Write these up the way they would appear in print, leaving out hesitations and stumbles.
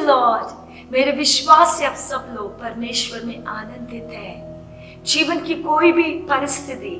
Lord. मेरे विश्वास से आप सब लोग परमेश्वर में आनंदित हैं। जीवन की कोई भी परिस्थिति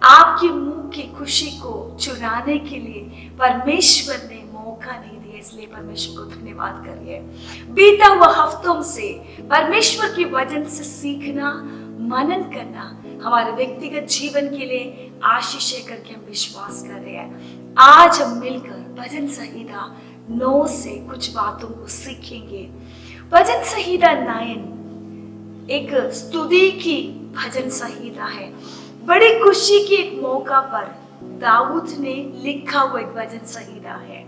आपके मुंह की खुशी को चुराने के लिए परमेश्वर ने मौका नहीं दिया, इसलिए परमेश्वर को धन्यवाद करिए। बीता हुआ हफ्तों से परमेश्वर की वचन से सीखना, मनन करना हमारे व्यक्तिगत जीवन के लिए आशीष है करके हम विश्वास कर रहे हैं। आज हम मिलकर भजन संहिता 9 से कुछ बातों को सीखेंगे। भजन संहिता 9 एक स्तुति की भजन संहिता है। बड़ी खुशी के एक मौका पर दाऊद ने लिखा हुआ एक भजन संहिता है।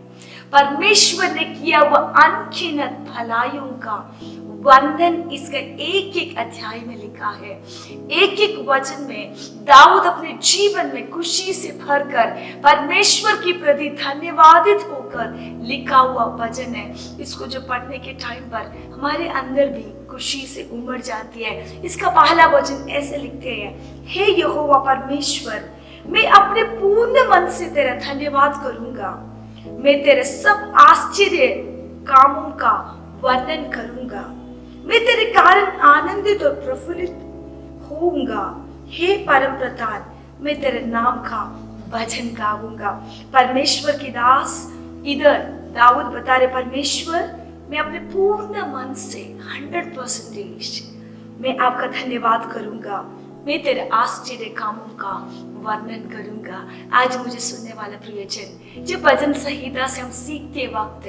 परमेश्वर ने किया हुआ अनगिनत भलाइयों का वर्णन इसका एक एक अध्याय में लिखा है। एक एक वचन में दाऊद अपने जीवन में खुशी से भरकर परमेश्वर की प्रति धन्यवादित होकर लिखा हुआ वचन है। इसको जो पढ़ने के टाइम पर हमारे अंदर भी खुशी से उमड़ जाती है। इसका पहला वचन ऐसे लिखते हैं, हे यहोवा परमेश्वर, मैं अपने पूर्ण मन से तेरा धन्यवाद करूंगा। मैं तेरे सब आश्चर्य कामों का वर्णन करूंगा। मैं तेरे कारण आनंदित और प्रफुल्लित होऊंगा। हे परम प्रधान, मैं तेरे नाम का भजन गाऊंगा। परमेश्वर की दास इधर दाऊद बता रहे, परमेश्वर मैं अपने पूर्ण मन से 100% मैं आपका धन्यवाद करूंगा। मैं तेरे आश्चर्य कामों का वर्णन करूंगा। आज मुझे सुनने वाला प्रियजन, जब भजन संहिता से हम सीखते वक्त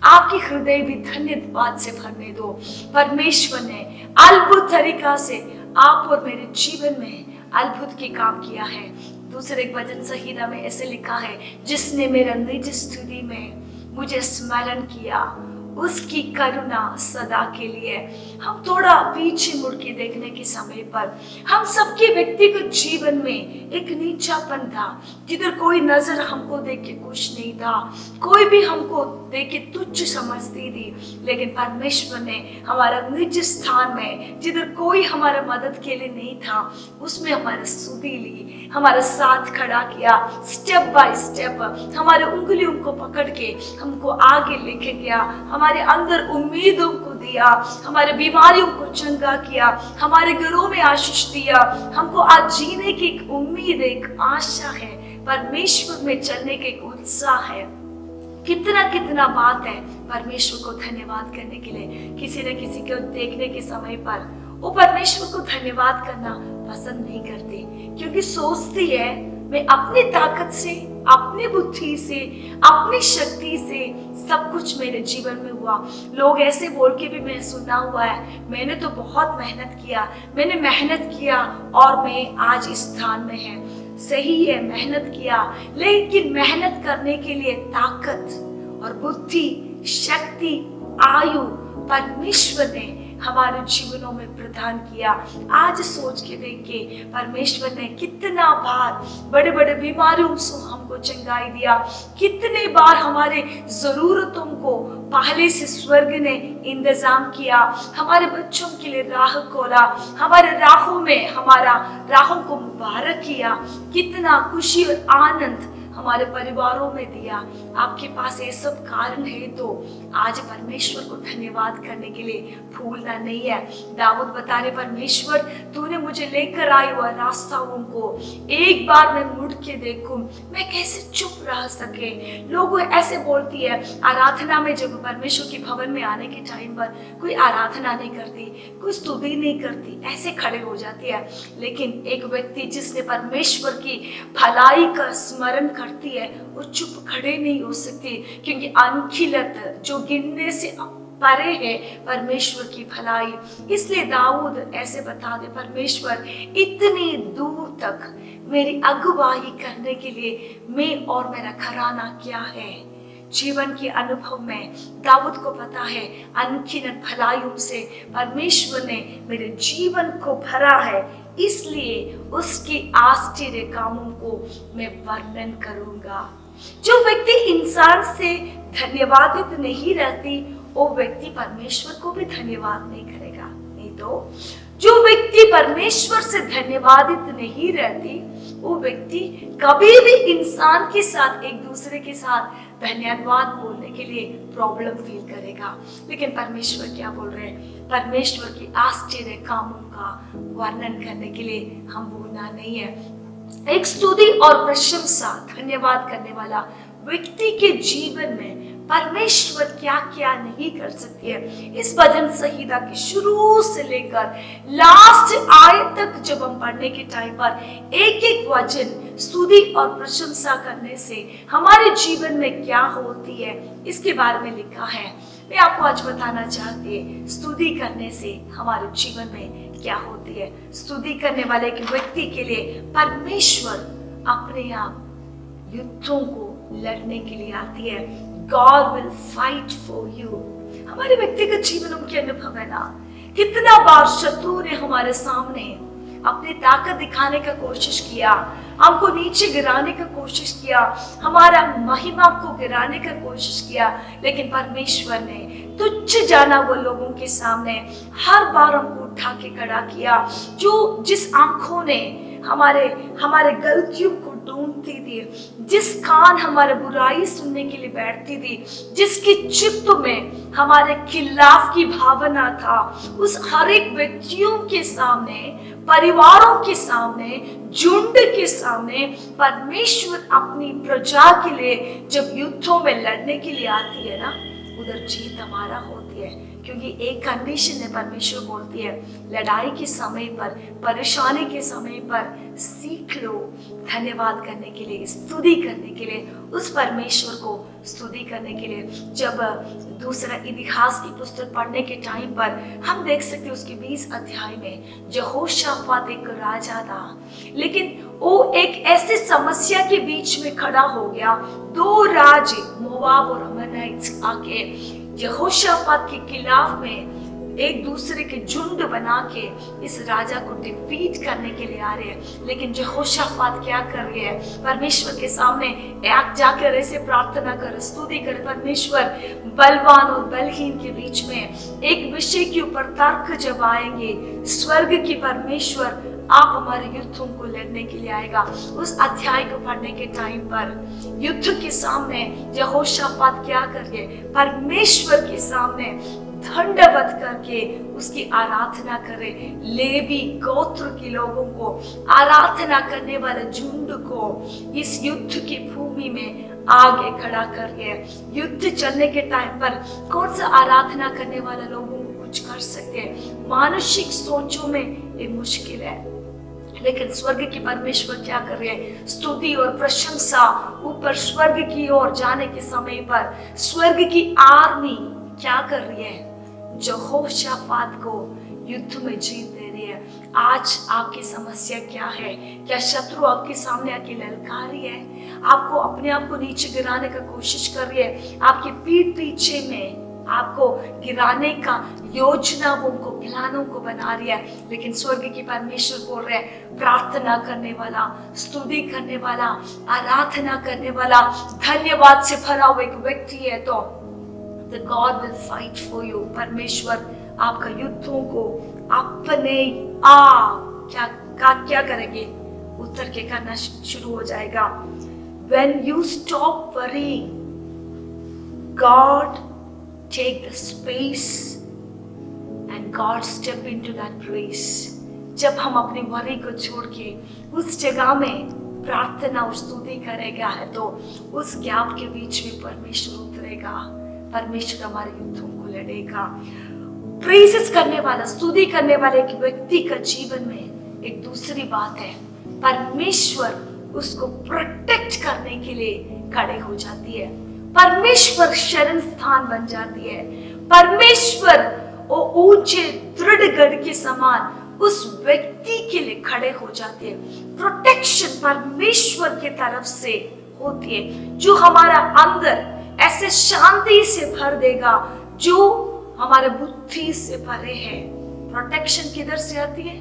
आपके हृदय भी धन्यवाद से भरने दो। परमेश्वर ने अद्भुत तरीका से आप और मेरे जीवन में अद्भुत के काम किया है। दूसरे एक भजन संहिता में ऐसे लिखा है, जिसने मेरा निज स्तुति में मुझे स्मरण किया, उसकी करुणा सदा के लिए। हम थोड़ा पीछे मुड़ के देखने के समय पर हम सबके व्यक्तिगत जीवन में एक नीचापन था, जिधर कोई नजर हमको देख के खुश नहीं था, कोई भी हमको देख के तुच्छ समझती थी। लेकिन परमेश्वर ने हमारा निज स्थान में, जिधर कोई हमारा मदद के लिए नहीं था, उसमें हमारा स्तुति ली, हमारा साथ खड़ा किया। स्टेप बाय स्टेप हमारे उंगलियों को पकड़ के हमको आगे लेके गया, हमारे अंदर उम्मीदों को दिया, हमारे बीमारियों को चंगा किया, हमारे घरों में आशीष दिया। हमको आज जीने की एक उम्मीद, एक आशा है, परमेश्वर में चलने का एक उत्साह है। कितना बात है परमेश्वर को धन्यवाद करने के लिए। किसी न किसी को देखने के समय पर वो परमेश्वर को धन्यवाद करना पसंद नहीं करते, क्योंकि सोचती है मैं अपनी ताकत से, अपनी बुद्धि से, अपनी शक्ति से सब कुछ मेरे जीवन में हुआ। लोग ऐसे बोल के भी मैं सुना हुआ है, मैंने तो बहुत मेहनत किया, मैंने मेहनत किया और मैं आज इस स्थान में है। सही है, मेहनत किया, लेकिन मेहनत करने के लिए ताकत और बुद्धि, शक्ति, आयु परमेश्वर ने हमारे जीवनों में प्रदान किया। आज सोच के देखिए, परमेश्वर ने कितना बार बड़े बड़े बीमारियों से हमको चंगाई दिया, कितने बार हमारे जरूरतों को पहले से स्वर्ग ने इंतजाम किया, हमारे बच्चों के लिए राह खोला, हमारे राहों में हमारा राहों को मुबारक किया। कितना खुशी और आनंद हमारे परिवारों में दिया। आपके पास ये सब कारण है तो आज परमेश्वर को धन्यवाद करने के लिए भूलना नहीं है। दाऊद बता रहे, परमेश्वर तूने मुझे लेकर आए हुआ रास्ताओं को एक बार मैं मुड़ के देखूं, मैं कैसे चुप रह सके। लोग ऐसे बोलती है, आराधना में जब परमेश्वर के भवन में आने के टाइम पर कोई आराधना नहीं करती, कोई स्तुति नहीं करती, ऐसे खड़े हो जाती है। लेकिन एक व्यक्ति जिसने परमेश्वर की भलाई का स्मरण करती है, वो चुप खड़े नहीं हो सकती, क्योंकि अनगिनत जो गिनने से परे है परमेश्वर की भलाई। इसलिए दाऊद ऐसे बता दे, परमेश्वर इतनी दूर तक मेरी अगुवाई करने के लिए मैं और मेरा घराना क्या है। जीवन के अनुभव में दाऊद को पता है, अनगिनत भलाइयों से परमेश्वर ने मेरे जीवन को भरा है, इसलिए उसकी आश्चर्य कामों को मैं वर्णन करूंगा। जो व्यक्ति इंसान से धन्यवादित नहीं रहती, वो व्यक्ति परमेश्वर को भी धन्यवाद नहीं करेगा। नहीं तो जो व्यक्ति परमेश्वर से धन्यवादित नहीं रहती, वो व्यक्ति कभी भी इंसान के साथ, एक दूसरे के साथ धन्यवाद बोलने के लिए प्रॉब्लम फील करेगा। लेकिन परमेश्वर क्या बोल रहे हैं? परमेश्वर की आश्चर्य कामों का वर्णन करने के लिए हम भूलना नहीं है। एक स्तुति और प्रशंसा, धन्यवाद करने वाला व्यक्ति के जीवन में परमेश्वर क्या क्या नहीं कर सकती है। इस भजन संहिता की शुरू से लेकर लास्ट आयत तक जब हम पढ़ने के टाइम पर एक एक वचन स्तुति और प्रशंसा करने से हमारे जीवन में क्या होती है, इसके बारे में लिखा है। मैं आपको आज बताना चाहती हूँ स्तुति करने से हमारे जीवन में क्या होती है। स्तुति करने वाले के व्यक्ति के लिए परमेश्वर अपने आप युद्धों को लड़ने के लिए आती है। God will fight for you। हमारे व्यक्तिगत जीवनों के अनुभव है ना, कितना बार शत्रु ने हमारे सामने अपनी ताकत दिखाने का कोशिश किया, हमको नीचे गिराने का कोशिश किया, हमारा महिमा को गिराने का कोशिश किया, लेकिन परमेश्वर ने तुच्छ जाना वो लोगों के सामने हर बार हमको उठा के खड़ा किया। जो जिस आंखों ने हमारे गलतियों को ढूंढती थी, जिस कान हमारे बुराई सुनने के लिए बैठती थी, जिसकी चित्त में हमारे खिलाफ की भावना था, उस हर एक व्यक्तियों के सामने, परिवारों के सामने, झुंड के सामने परमेश्वर अपनी प्रजा के लिए जब युद्धों में लड़ने के लिए आती है ना, उधर जीत हमारा होती है। क्योंकि एक कंडीशन है, परमेश्वर बोलती है लड़ाई के समय पर, परेशानी के समय पर सीख लो धन्यवाद करने के लिए, स्तुति करने के लिए, उस परमेश्वर को स्तुति करने के लिए। जब दूसरा इतिहास की पुस्तक पढ़ने के टाइम पर हम देख सकते हैं उसके 20 अध्याय में यहोशाफात एक राजा था, लेकिन वो एक ऐसी समस्या के बीच में खड़ा हो गया। दो राज्य मोआब और अम्मोनाइट्स आके यहोशाफात के खिलाफ में एक दूसरे के झुंड बना के इस राजा को डिफीट करने के लिए आ रहे हैं। लेकिन यहोशाफात क्या कर रहे हैं? परमेश्वर के सामने एक जाकर ऐसे प्रार्थना कर, स्तुति कर, परमेश्वर बलवान और बलहीन के बीच में एक विषय के ऊपर तर्क जब आएंगे, स्वर्ग की परमेश्वर आप हमारे युद्धों को लड़ने के लिए आएगा। उस अध्याय को पढ़ने के टाइम पर युद्ध के सामने यहोशाफात क्या कर रहे? परमेश्वर के सामने दंडवत करके उसकी आराधना करे। लेवी गोत्र के लोगों को, आराधना करने वाले झुंड को इस युद्ध की भूमि में आगे खड़ा कर रहे। युद्ध चलने के टाइम पर कौन सा आराधना करने वाले लोगों को कुछ कर सके? मानसिक सोचों में ये मुश्किल है, लेकिन स्वर्ग की परमेश्वर क्या कर रहे हैं? स्तुति और प्रशंसा ऊपर स्वर्ग की ओर जाने के समय पर स्वर्ग की आर्मी क्या कर रही है? यहोशाफात को युद्ध में जीत दे रही है। आज आपकी समस्या क्या है? क्या शत्रु आपके सामने आके ललकार रही है? आपको अपने आप को नीचे गिराने का कोशिश कर रही है? आपके पीठ पीछे में आपको गिराने का योजना, उनको प्लानों को बना रही है। लेकिन स्वर्ग की परमेश्वर बोल रहे हैं प्रार्थना करने वाला, स्तुति करने वाला, आराधना करने वाला, धन्यवाद से भरा हुआ एक व्यक्ति है तो The God will fight for you। परमेश्वर आपका युद्धों को अपने आप क्या करेंगे? उत्तर के करना शुरू हो जाएगा। When you stop worrying, God take the space and God step into that place। जब हम अपनी वरी को छोड़ के उस जगह में प्रार्थना और स्तुति करेगा है तो उस गैप के बीच में परमेश्वर उतरेगा, परमेश्वर हमारे युद्धों को लड़ेगा। प्रेजेस करने वाला, स्तुति करने वाले एक व्यक्ति का जीवन में एक दूसरी बात है, परमेश्वर उसको प्रोटेक्ट करने के लिए खड़े हो जाती है। परमेश्वर शरण स्थान बन जाती है। परमेश्वर वो ऊंचे दृढ़ गढ़ के समान उस व्यक्ति के लिए खड़े हो जाते हैं। प्रोटेक्शन परमेश्वर के तरफ से होती है, जो हमारा अंदर ऐसे शांति से भर देगा जो हमारे बुद्धि से परे है। प्रोटेक्शन किधर से आती है?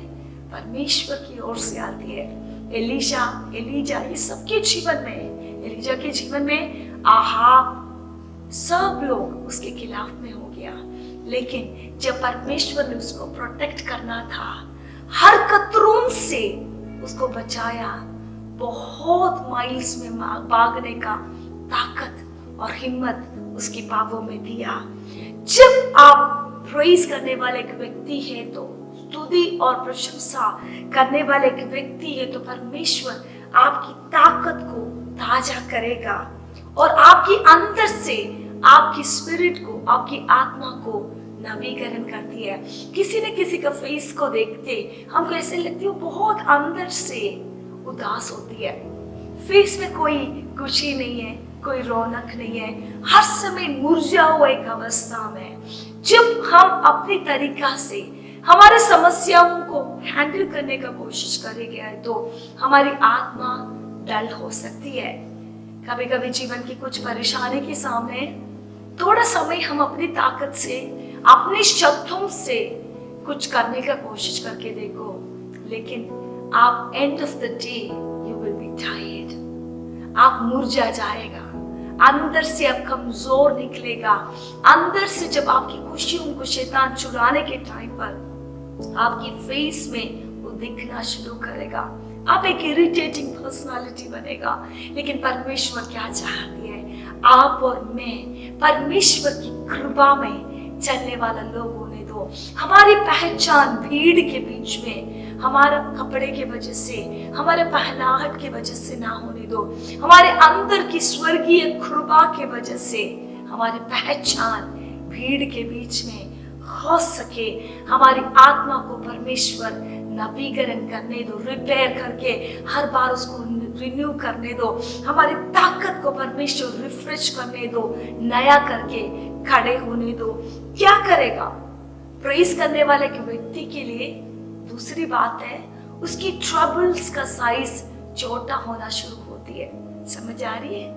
परमेश्वर की ओर से आती है। एलीजा ये सबके जीवन में, एलीजा के जीवन में आहाब सब लोग उसके खिलाफ में हो गया, लेकिन जब परमेश्वर ने उसको प्रोटेक्ट करना था, हर खतरों से उसको बचाया, बहुत माइल्स में भागने का ताकत और हिम्मत उसकी पापों में दिया। जब आप प्रेज करने वाले एक व्यक्ति है तो, स्तुति और प्रशंसा करने वाले एक व्यक्ति है तो परमेश्वर आपकी ताकत को ताजा करेगा और आपकी अंदर से आपकी स्पिरिट को, आपकी आत्मा को नवीकरण करती है। किसी न किसी का फेस को देखते हमको ऐसे लगती है बहुत अंदर से उदास होती है, फेस में कोई खुशी नहीं है, कोई रौनक नहीं है, हर समय मुरझा हुआ एक अवस्था में। जब हम अपनी तरीका से हमारे समस्याओं को हैंडल करने का कोशिश करेंगे तो हमारी आत्मा डल हो सकती है। कभी कभी जीवन की कुछ परेशानी के सामने थोड़ा समय हम अपनी ताकत से, अपने शब्दों से कुछ करने का कोशिश करके देखो, लेकिन आप and of the day you will be tired. आप मुरझा जाएगा, अंदर से अब कमजोर निकलेगा। अंदर से जब आपकी खुशियों को शैतान चुराने के टाइम पर आपकी फेस में वो दिखना शुरू करेगा, आप एक इरिटेटिंग पर्सनालिटी बनेगा। लेकिन परमेश्वर क्या चाहती है, आप और मैं परमेश्वर की कृपा में चलने वाला लोग होने दो। हमारी पहचान भीड़ के बीच में हमारा कपड़े के वजह से, हमारे पहनाहट के वजह से ना होने दो। हमारे अंदर की स्वर्गीय कृपा के वजह से हमारी पहचान भीड़ के बीच में हो सके। हमारी आत्मा को परमेश्वर नवीकरण करने दो, रिपेयर करके हर बार उसको रिन्यू करने दो। हमारी ताकत को परमेश्वर रिफ्रेश करने दो, नया करके खड़े होने दो। क्या करेगा प्रेज करने वाले के व्यक्ति के लिए? दूसरी बात है, उसकी ट्रबल्स का साइज छोटा होना शुरू होती है। समझ आ रही है?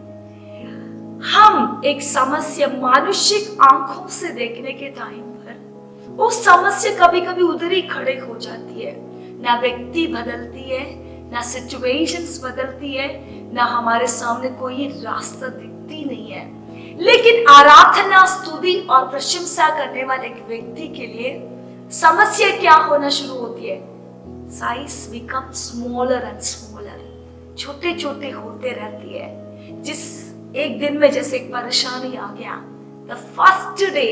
हम एक समस्या मानुषिक आंखों से देखने के टाइम पर वो समस्या कभी कभी उधर ही खड़े हो जाती है। ना व्यक्ति बदलती है, ना सिचुएशंस बदलती है, ना हमारे सामने कोई रास्ता दिखती नहीं है। लेकिन आराधना, स्तुति और प्रशंसा करने वाले एक व्यक्ति के लिए समस्या क्या होना शुरू होती है? Size become smaller and smaller, छोटे छोटे होते रहती है। जिस एक दिन में जैसे एक परेशानी आ गया, द फर्स्ट डे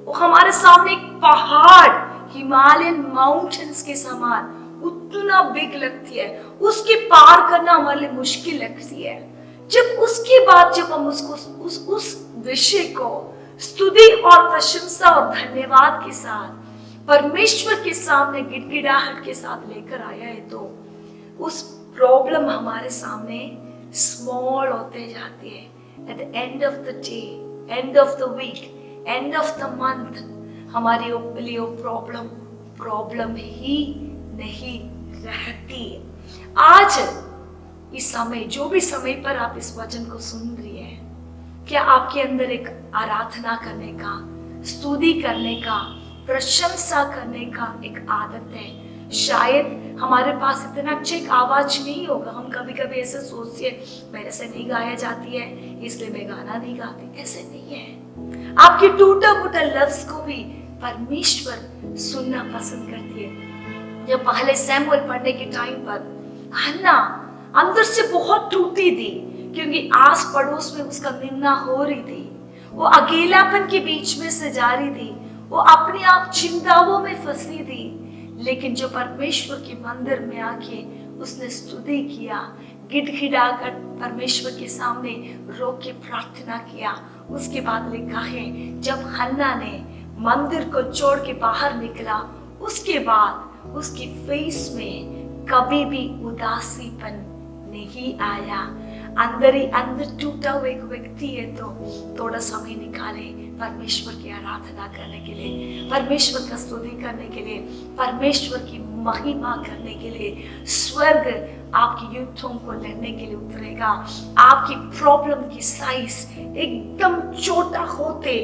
वो हमारे सामने एक पहाड़, हिमालयन माउंटेन्स के समान उतना बिग लगती है, उसके पार करना हमारे लिए मुश्किल लगती है। जब उसके बाद जब हम उसको उस विषय को स्तुति और प्रशंसा और धन्यवाद के साथ परमेश्वर के सामने गिड़गिड़ाहट के साथ लेकर आया है तो उस प्रॉब्लम हमारे सामने स्मॉल होते जाती है। At the end of the day, end of the week, end of the month हमारे लिए वो प्रॉब्लम ही नहीं रहती। आज इस समय, जो भी समय पर आप इस वचन को सुन रही है, क्या आपके अंदर एक आराधना करने का, स्तुति करने का, प्रशंसा करने का एक आदत है? शायद हमारे पास इतना अच्छा एक आवाज नहीं होगा, हम कभी कभी ऐसे सोचते हैं मेरे से नहीं गाया जाती है इसलिए मैं गाना नहीं गाती। ऐसे नहीं है। आपके टूटा फूटा लफ्ज को भी परमेश्वर सुनना पसंद करती है। जब पहले सैमुएल पढ़ने के टाइम पर हन्ना अंदर से बहुत टूटी थी, क्योंकि आस पड़ोस में उसका निंदा हो रही थी। वो अकेलापन के बीच में से जा रही थी, वो अपने आप चिंताओं में फंसी थी। लेकिन जो परमेश्वर के मंदिर में आके उसने स्तुति किया, गिड़गिड़ाकर परमेश्वर के सामने रो के प्रार्थना किया, उसके बाद लिखा है जब हन्ना ने मंदिर को छोड़ के बाहर निकला, उसके बाद उसकी फेस में कभी भी उदासीपन नहीं आया। अंदर ही अंदर टूटा हुआ एक व्यक्ति है तो थोड़ा समय निकाले परमेश्वर की आराधना करने के लिए, परमेश्वर का स्तुति करने के लिए, परमेश्वर की महिमा करने के लिए। स्वर्ग आपकी युद्धों को लड़ने के लिए उतरेगा। आपकी प्रॉब्लम की साइज एकदम छोटा होते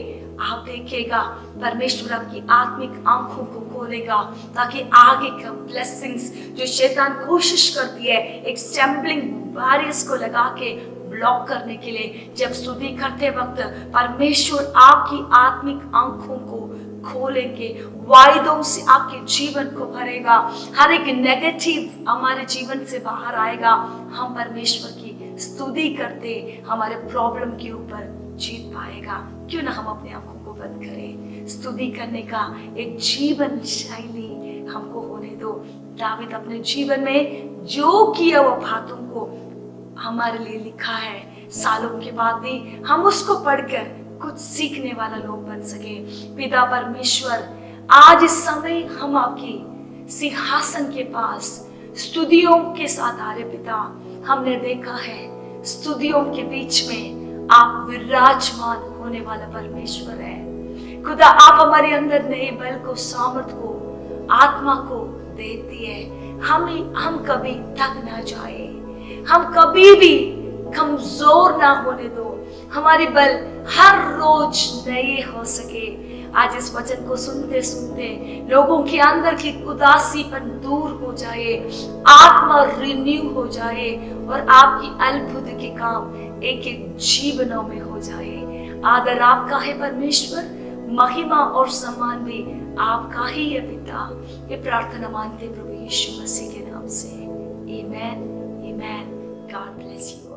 आप देखेगा। परमेश्वर आपकी आत्मिक आंखों को खोलेगा ताकि आगे का ब्लेसिंग्स जो शैतान कोशिश करती है एक स्टैम्पलिंग बैरियर्स को लगा के ब्लॉक करने के लिए, जब स्तुति करते वक्त परमेश्वर आपकी आत्मिक आंखों को खोलेंगे, वायदों से आपके जीवन को भरेगा, हर एक नेगेटिव हमारे जीवन से बाहर आएगा। हम परमेश्वर की स्तुति करते हमारे प्रॉब्लम के ऊपर जीत पाएगा। क्यों ना हम अपने आंखों को बंद करें, स्तुति करने का एक जीवन शैली हमको होने दो। दावीद अपने जीवन में जो किया वो बातों को हमारे लिए लिखा है, सालों के बाद भी हम उसको पढ़कर कुछ सीखने वाला लोग बन सके। पिता परमेश्वर, आज इस समय हम आपकी सिंहासन के पास स्तुतियों के साथ आ रहे पिता। हमने देखा है स्तुतियों के बीच में आप विराजमान होने वाला परमेश्वर है। खुदा आप हमारे अंदर नए बल को, सामर्थ को, आत्मा को देती है। हम कभी थक ना जाए, हम कभी भी कमजोर ना होने दो, हमारी बल हर रोज नए हो सके। आज इस वचन को सुनते सुनते लोगों के अंदर की उदासीपन दूर हो जाए, आत्मा रिन्यू हो जाए और आपकी अद्भुत के काम एक एक जीवनों में हो जाए। आदर आपका है परमेश्वर, महिमा और सम्मान भी आपका ही है पिता। ये प्रार्थना मांगते प्रभु यीशु मसीह के नाम से, amen, amen. God bless you.